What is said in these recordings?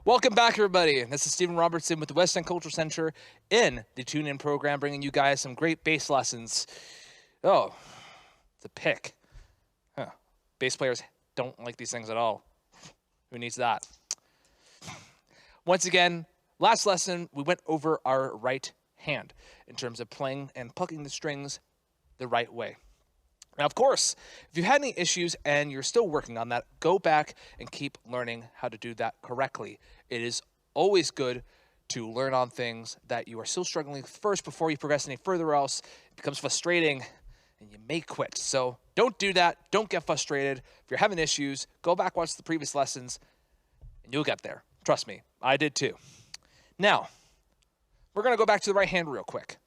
Welcome back, everybody. This is Stephen Robertson with the West End Cultural Center in the Tune-In program, bringing you guys some great bass lessons. Oh, it's a pick. Huh. Bass players don't like these things at all. Who needs that? Once again, last lesson, we went over our right hand in terms of playing and plucking the strings the right way. Now, of course, if you've had any issues and you're still working on that, go back and keep learning how to do that correctly. It is always good to learn on things that you are still struggling with first before you progress any further, or else it becomes frustrating and you may quit. So don't do that. Don't get frustrated. If you're having issues, go back, watch the previous lessons, and you'll get there. Trust me, I did too. Now, we're going to go back to the right hand real quick.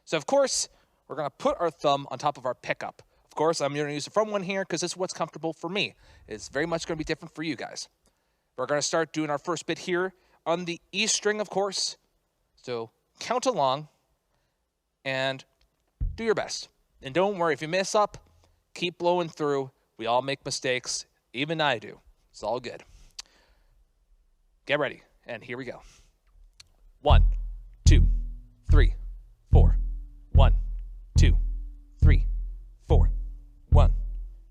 So, of course, we're going to put our thumb on top of our pickup. Of course, I'm going to use the front one here because this is what's comfortable for me. It's very much going to be different for you guys. We're going to start doing our first bit here on the E string, of course. So count along and do your best. And don't worry, if you mess up, keep blowing through. We all make mistakes. Even I do. It's all good. Get ready. And here we go. 1, 2, 3, 4. 1, 2, 3, 4. 1,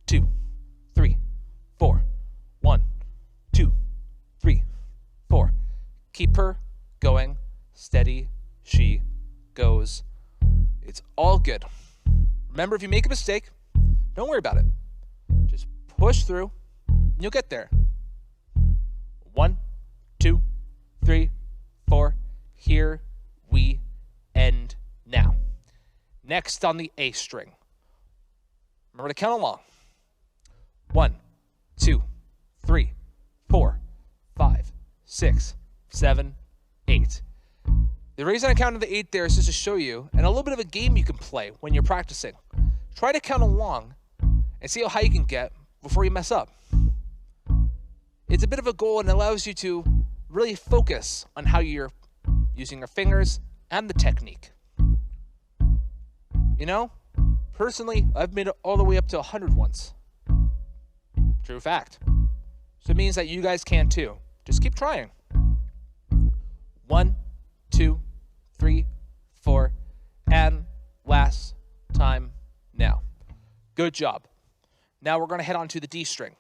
2, 3, 4. 1, 2, 3, 4. Keep her going. Steady. She goes. It's all good. Remember, if you make a mistake, don't worry about it. Just push through, and you'll get there. 1, 2, 3, 4. Here we end now. Next on the A string. Remember to count along. 1, 2, 3, 4, 5, 6, 7, 8. The reason I counted the 8 there is just to show you, and a little bit of a game you can play when you're practicing. Try to count along and see how high you can get before you mess up. It's a bit of a goal and allows you to really focus on how you're using your fingers and the technique. You know, personally, I've made it all the way up to 100 once. True fact. So it means that you guys can too. Just keep trying. 1, 2, 3, 4, and last time now. Good job. Now we're going to head on to the D string.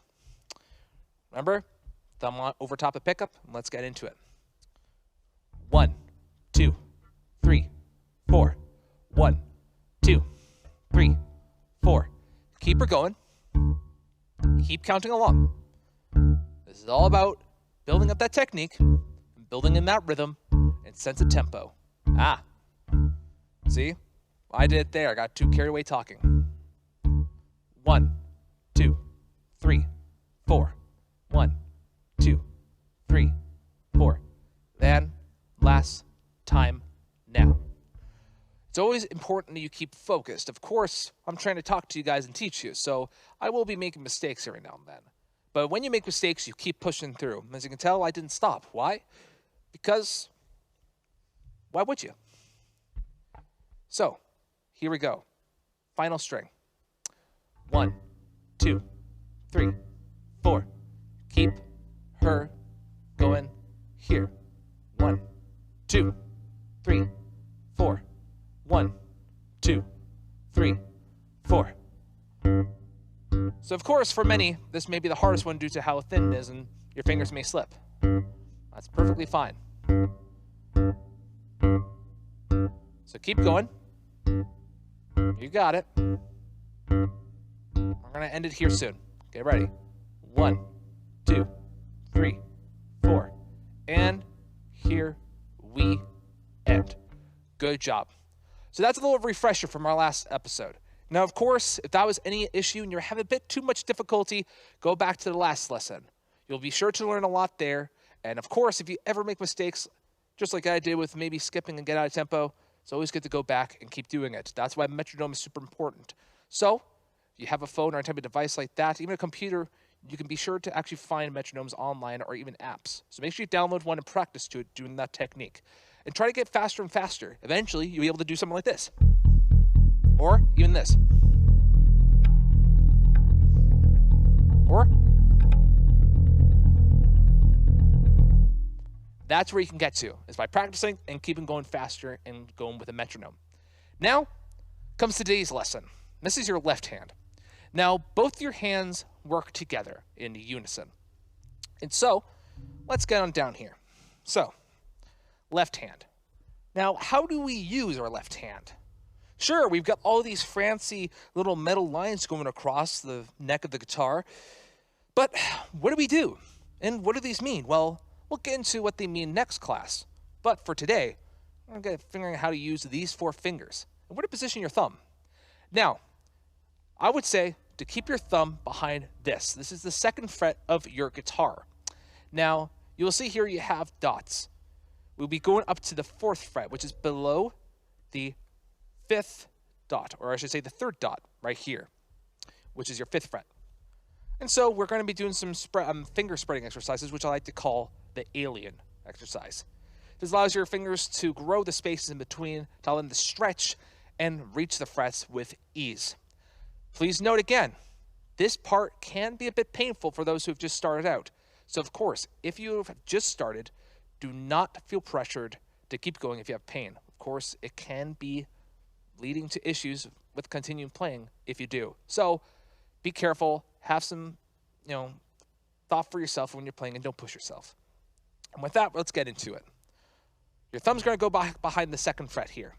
Remember, thumb over top of pickup, and let's get into it. 1, 2, 3, 4. 1, 2, 3, 4. Keep her going. Keep counting along. This is all about building up that technique, and building in that rhythm and sense of tempo. Ah, see? I did it there. I got too carried away talking. 1, 2, 3, 4. 1, 2, 3, 4. Then last time now. It's always important that you keep focused. Of course, I'm trying to talk to you guys and teach you, so I will be making mistakes every now and then. But when you make mistakes, you keep pushing through. As you can tell, I didn't stop. Why? Because why would you? So, here we go. Final string. 1, 2, 3, 4. Keep her going here. 1, 2, 3, 4. 1, 2, 3, 4. So, of course, for many, this may be the hardest one due to how thin it is and your fingers may slip. That's perfectly fine. So keep going. You got it. We're going to end it here soon. Get ready. 1, 2, 3, 4. And here we end. Good job. So that's a little refresher from our last episode. Now, of course, if that was any issue and you're having a bit too much difficulty, go back to the last lesson. You'll be sure to learn a lot there. And of course, if you ever make mistakes, just like I did with maybe skipping and get out of tempo, it's always good to go back and keep doing it. That's why metronome is super important. So, if you have a phone or a type of device like that, even a computer, you can be sure to actually find metronomes online or even apps. So make sure you download one and practice to it doing that technique. And try to get faster and faster. Eventually, you'll be able to do something like this. Or even this. Or that's where you can get to, is by practicing and keeping going faster and going with a metronome. Now comes today's lesson. This is your left hand. Now, both your hands work together in unison. And so, let's get on down here. So, left hand. Now, how do we use our left hand? Sure, we've got all these fancy little metal lines going across the neck of the guitar, but what do we do? And what do these mean? Well, we'll get into what they mean next class. But for today, we're going to figuring out how to use these 4 fingers and where to position your thumb. Now, I would say to keep your thumb behind this. This is the 2nd fret of your guitar. Now, you'll see here you have dots. We'll be going up to the 4th fret, which is below the 5th dot, or I should say the 3rd dot right here, which is your 5th fret. And so we're going to be doing some finger spreading exercises, which I like to call the alien exercise. This allows your fingers to grow the spaces in between, to allow them to stretch and reach the frets with ease. Please note again, this part can be a bit painful for those who have just started out. So of course, if you have just started, do not feel pressured to keep going if you have pain. Of course, it can be leading to issues with continuing playing if you do. So be careful, have some, thought for yourself when you're playing, and don't push yourself. And with that, let's get into it. Your thumb's going to go behind the 2nd fret here.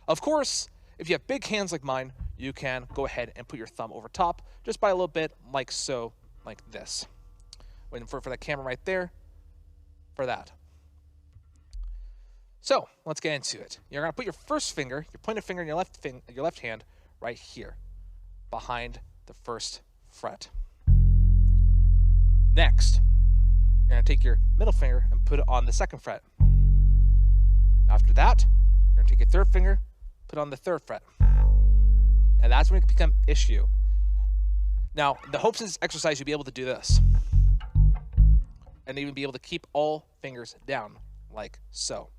Of course, if you have big hands like mine, you can go ahead and put your thumb over top just by a little bit, like so, like this. Waiting for the camera right there for that. So let's get into it. You're going to put your first finger, your pointed finger in your left hand right here behind the 1st fret. Next, you're going to take your middle finger and put it on the 2nd fret. After that, you're going to take your 3rd finger, put it on the 3rd fret. And that's when it can become issue. Now, the hopes of this exercise, you'll be able to do this. And even be able to keep all fingers down, like so.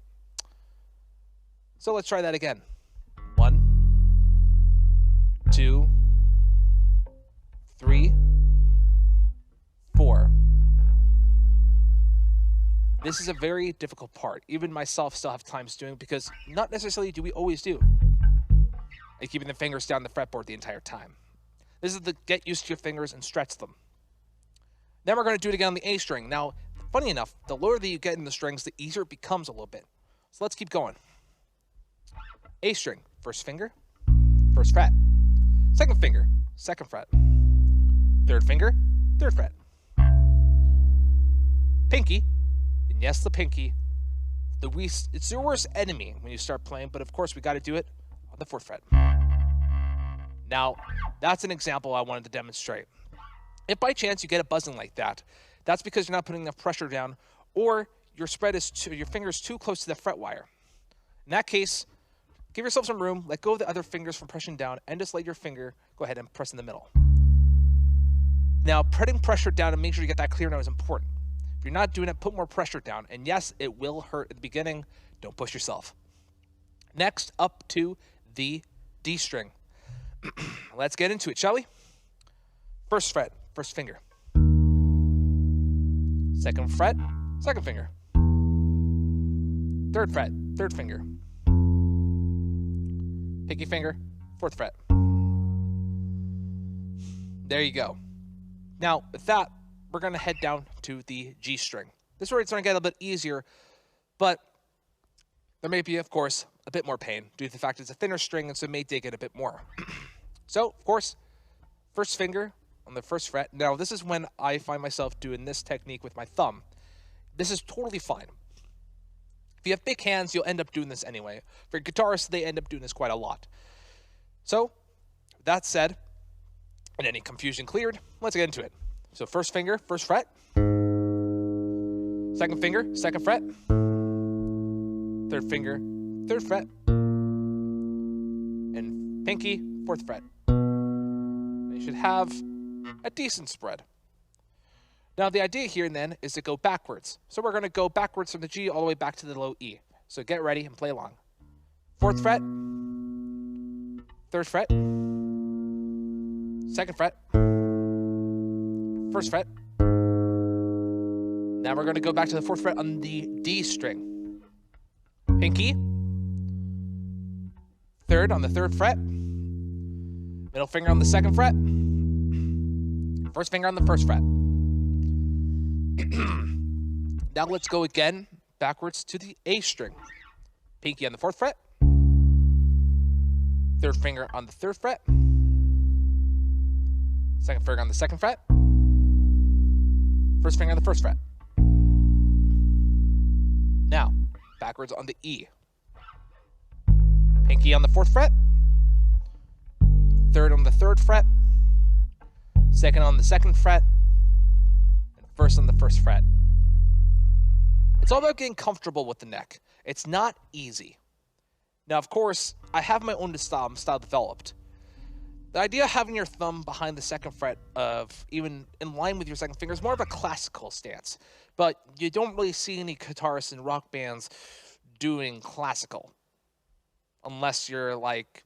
So let's try that again. 1, 2, 3, 4. This is a very difficult part. Even myself still have times doing it because not necessarily do we always do. And keeping the fingers down the fretboard the entire time. This is the get used to your fingers and stretch them. Then we're going to do it again on the A string. Now, funny enough, the lower that you get in the strings, the easier it becomes a little bit. So let's keep going. A string, 1st finger, 1st fret. 2nd finger, 2nd fret. 3rd finger, 3rd fret. Pinky, and yes, the pinky, it's your worst enemy when you start playing, but of course we got to do it on the 4th fret. Now, that's an example I wanted to demonstrate. If by chance you get a buzzing like that, that's because you're not putting enough pressure down, or your finger's too close to the fret wire. In that case, give yourself some room, let go of the other fingers from pressing down, and just let your finger go ahead and press in the middle. Now, putting pressure down and make sure you get that clear note is important. If you're not doing it, put more pressure down. And yes, it will hurt at the beginning. Don't push yourself. Next, up to the D string. Let's get into it, shall we? 1st fret, 1st finger. 2nd fret, 2nd finger. 3rd fret, 3rd finger. Pinky finger, 4th fret. There you go. Now, with that, we're going to head down to the G string. This is where it's going to get a little bit easier, but there may be, of course, a bit more pain due to the fact it's a thinner string, and so it may dig in a bit more. So, of course, 1st finger on the 1st fret. Now, this is when I find myself doing this technique with my thumb. This is totally fine. If you have big hands, you'll end up doing this anyway. For guitarists, they end up doing this quite a lot. So, that said, and any confusion cleared, let's get into it. So 1st finger, 1st fret. 2nd finger, 2nd fret. 3rd finger, 3rd fret. And pinky, 4th fret. You should have a decent spread. Now the idea here then is to go backwards. So we're going to go backwards from the G all the way back to the low E. So get ready and play along. 4th fret, 3rd fret, 2nd fret, 1st fret. Now we're going to go back to the 4th fret on the D string. Pinky, 3rd on the 3rd fret, middle finger on the 2nd fret, 1st finger on the 1st fret. Now let's go again backwards to the A string. Pinky on the 4th fret, 3rd finger on the 3rd fret, 2nd finger on the 2nd fret, 1st finger on the 1st fret. Now, backwards on the E. Pinky on the 4th fret, 3rd on the 3rd fret, 2nd on the 2nd fret, and 1st on the 1st fret. It's all about getting comfortable with the neck. It's not easy. Now, of course, I have my own style developed. The idea of having your thumb behind the 2nd fret of even in line with your 2nd finger is more of a classical stance. But you don't really see any guitarists and rock bands doing classical. Unless you're like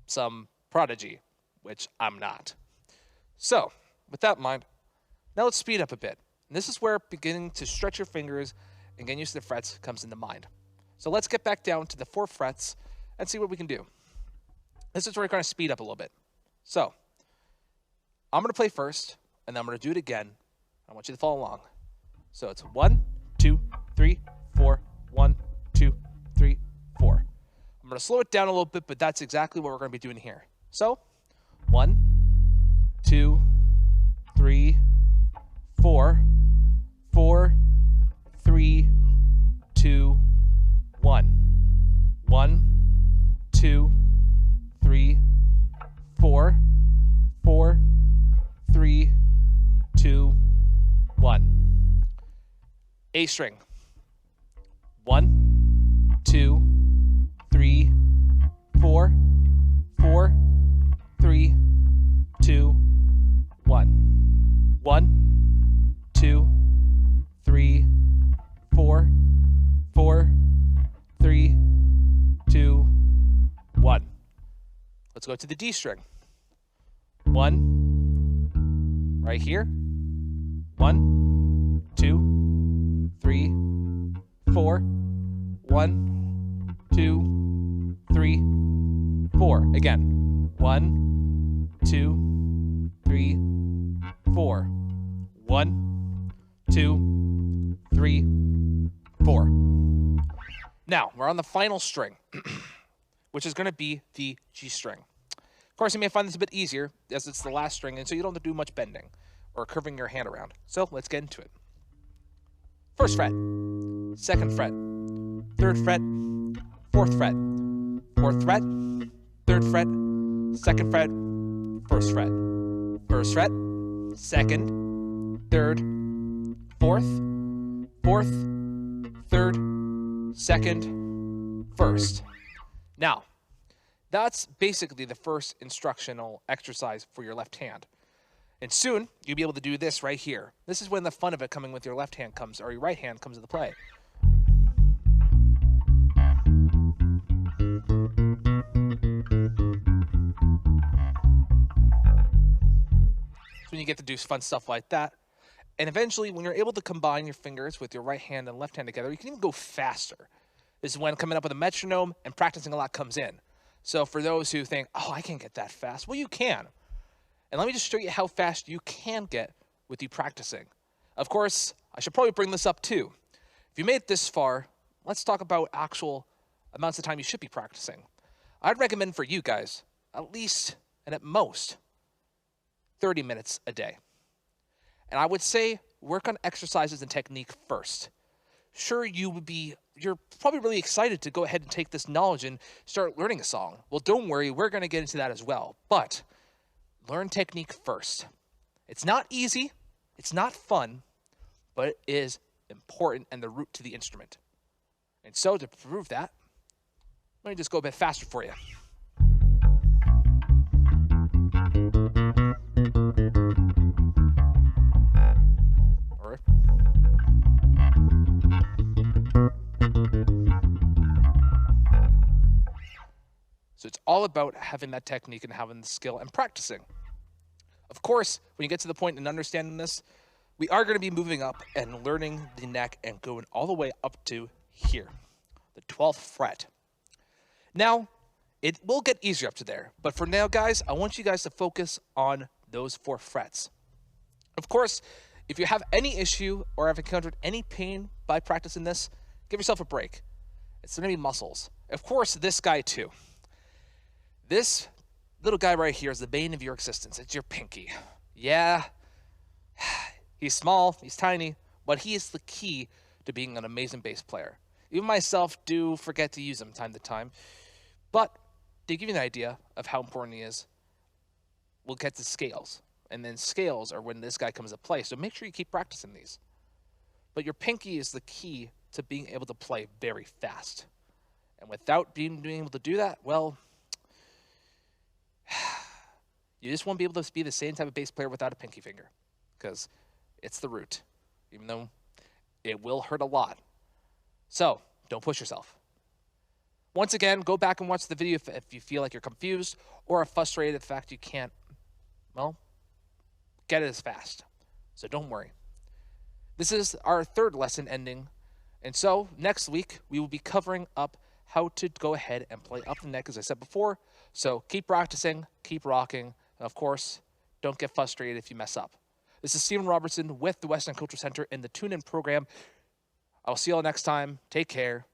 some prodigy, which I'm not. So, with that in mind, now let's speed up a bit. And this is where beginning to stretch your fingers and getting used to the frets comes into mind. So let's get back down to the 4 frets and see what we can do. This is where we're going to speed up a little bit. So, I'm going to play first, and then I'm going to do it again. I want you to follow along. So it's 1, 2, 3, 4, 1, 2, 3, 4. I'm going to slow it down a little bit, but that's exactly what we're going to be doing here. So, 1, 2, 3, 4, 4, 3, 2, 1. 1, 2, 3, 4, 4, 3, 2, 1. A string. 1, 2, 3, 4, 4, 3, 2, 1. 1, 2, 3, 4, 4, 3, 2, 1. Let's go to the D string. 1, right here. 1, 2, 3, 4. 1, 2, 3, 4. Again. 1, 2, 3, 4. 1, 2, 3, 4. Now, we're on the final string, which is going to be the G string. Of course, you may find this a bit easier, as it's the last string, and so you don't have to do much bending or curving your hand around. So, let's get into it. 1st fret, 2nd fret, 3rd fret, 4th fret, 4th fret, 3rd fret, 2nd fret, 1st fret, 1st fret, 2nd, 3rd, 4th, 4th, 3rd, 2nd, 1st. Now, that's basically the first instructional exercise for your left hand. And soon, you'll be able to do this right here. This is when the fun of it coming with your left hand comes, or your right hand comes into play. So when you get to do fun stuff like that. And eventually, when you're able to combine your fingers with your right hand and left hand together, you can even go faster. This is when coming up with a metronome and practicing a lot comes in. So for those who think, oh, I can't get that fast, well, you can. And let me just show you how fast you can get with you practicing. Of course, I should probably bring this up too. If you made it this far, let's talk about actual amounts of time you should be practicing. I'd recommend for you guys, at least and at most, 30 minutes a day. And I would say work on exercises and technique first. Sure, you're probably really excited to go ahead and take this knowledge and start learning a song. Well, don't worry, we're going to get into that as well. But learn technique first. It's not easy, it's not fun, but it is important and the root to the instrument. And so to prove that, let me just go a bit faster for you. All right. So it's all about having that technique and having the skill and practicing. Of course, when you get to the point in understanding this, we are going to be moving up and learning the neck and going all the way up to here, the 12th fret. Now, it will get easier up to there, but for now, guys, I want you guys to focus on those 4 frets. Of course, if you have any issue or have encountered any pain by practicing this, give yourself a break. It's going to be muscles. Of course, this guy too. This little guy right here is the bane of your existence. It's your pinky. Yeah, he's small, he's tiny, but he is the key to being an amazing bass player. Even myself do forget to use him time to time, but to give you an idea of how important he is, we'll get to scales. And then scales are when this guy comes into play, so make sure you keep practicing these. But your pinky is the key to being able to play very fast. And without being able to do that, well, you just won't be able to be the same type of bass player without a pinky finger, because it's the root, even though it will hurt a lot. So don't push yourself. Once again, go back and watch the video if you feel like you're confused or are frustrated at the fact you can't, well, get it as fast. So don't worry. This is our 3rd lesson ending. And so next week, we will be covering up how to go ahead and play up the neck, as I said before. So keep practicing, keep rocking. And of course, don't get frustrated if you mess up. This is Stephen Robertson with the Western Cultural Center in the Tune In program. I'll see you all next time. Take care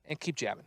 and keep jamming.